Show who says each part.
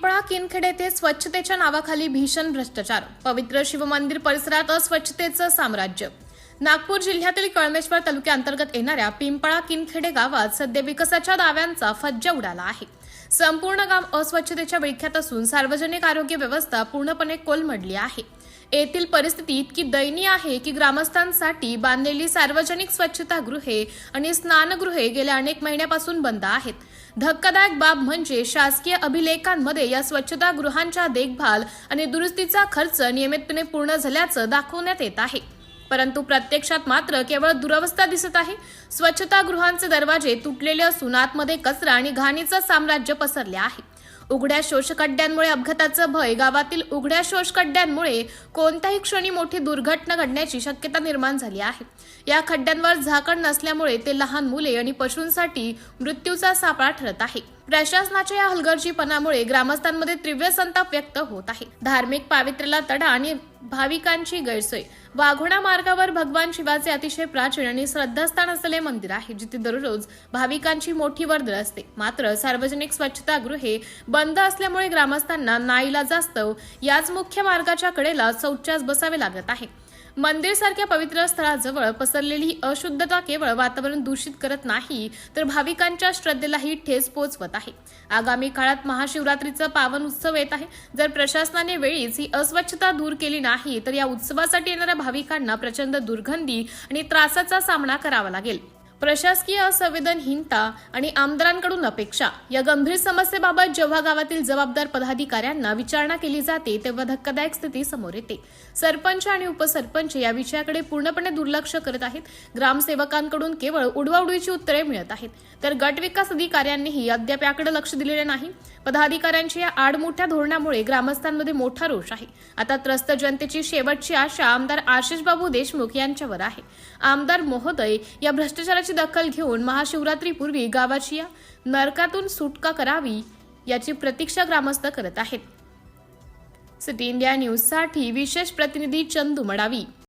Speaker 1: पिंपळा किनखेड येथे स्वच्छतेच्या नावाखाली भीषण भ्रष्टाचार, पवित्र शिवमंदिर परिसरात अस्वच्छतेचं साम्राज्य। नागपूर जिल्ह्यातील कळमेश्वर तालुक्याअंतर्गत येणाऱ्या पिंपळा किनखेडे गावात सध्या विकासाच्या दाव्यांचा फज्जा उडाला आहे। संपूर्ण गाव अस्वच्छतेच्या विळख्यात असून सार्वजनिक आरोग्य व्यवस्था पूर्णपणे कोलमडली आहे। येथील परिस्थिती इतकी दयनीय आहे की ग्रामस्थांसाठी बांधलेली सार्वजनिक स्वच्छतागृहे आणि स्नानगृहे गेल्या अनेक महिन्यापासून बंद आहेत। धक्कादायक बाब म्हणजे शासकीय अभिलेखांमध्ये या स्वच्छतागृहांच्या देखभाल आणि दुरुस्तीचा खर्च नियमितपणे पूर्ण झाल्याचं दाखवण्यात येत आहे, परंतु प्रत्यक्षात मात्र केवळ दुरवस्था दिसत आहे। स्वच्छतागृहांचे दरवाजे तुटलेले असून आतमध्ये कचरा आणि घाणीचं साम्राज्य पसरले आहे। उघड्या शोषखड्ड्यांमुळे अपघाताचं भय, गावातील उघड्या शोषखड्ड्यांमुळे कोणत्याही क्षणी मोठी दुर्घटना घडण्याची शक्यता निर्माण झाली आहे। या खड्ड्यांवर झाकण नसल्यामुळे ते लहान मुले आणि पशूंसाठी मृत्यूचा सापळा ठरत आहे। प्रशासनाच्या या हलगर्जीपणामुळे ग्रामस्थांमध्ये तीव्र संताप व्यक्त होत आहे। धार्मिक पावित्र्याला तडा आणि भाविकांची गैरसोय। वाघोणा मार्गावर भगवान शिवाचे अतिशय प्राचीन आणि श्रद्धास्थान असलेले मंदिर आहे, जिथे दररोज भाविकांची मोठी वर्दळ असते। मात्र सार्वजनिक स्वच्छतागृहे बंद असल्यामुळे ग्रामस्थांना नाईलाजास्तव याच मुख्य मार्गाच्या कडेला शौचास बसावे लागत आहे। मंदिर सारख्या पवित्र स्थळाजवळ पसरलेली ही अशुद्धता केवळ वातावरण दूषित करत नाही, तर भाविकांच्या श्रद्धेलाही ठेच पोहोचवत आहे। आगामी काळात महाशिवरात्रीचा पावन उत्सव येत आहे। जर प्रशासनाने वेळीच ही अस्वच्छता दूर केली नाही तर या उत्सवासाठी येणाऱ्या भाविकांना प्रचंड दुर्गंधी आणि त्रासाचा सामना करावा लागेल। प्रशासकीय असंवेदनहीनता आणि आमदारांकडून अपेक्षा, या गंभीर समस्येबाबत जेव्हा गावातील जबाबदार पदाधिकाऱ्यांना विचारणा केली जाते तेव्हा धक्कादायक स्थिती समोर येते। सरपंच आणि उपसरपंच या विषयाकडे पूर्णपणे दुर्लक्ष करत आहेत। ग्रामसेवकांकडून केवळ उडवाउडवीची उत्तरे मिळत आहेत, तर गट विकास अधिकाऱ्यांनीही अद्याप याकडे लक्ष दिलेले नाही। पदाधिकाऱ्यांच्या या आडमुठ्या धोरणामुळे ग्रामस्थांमध्ये मोठा रोष आहे। आता त्रस्त जनतेची शेवटची आशा आमदार आशिषबाबू देशमुख यांच्यावर आहे। आमदार महोदय या भ्रष्टाचाराची दखल घेऊन महाशिवरात्रीपूर्वी गावाची या नरकातून सुटका करावी याची प्रतीक्षा ग्रामस्थ करत आहेत। सिटी इंडिया न्यूज साठी विशेष प्रतिनिधी चंदू मडावी।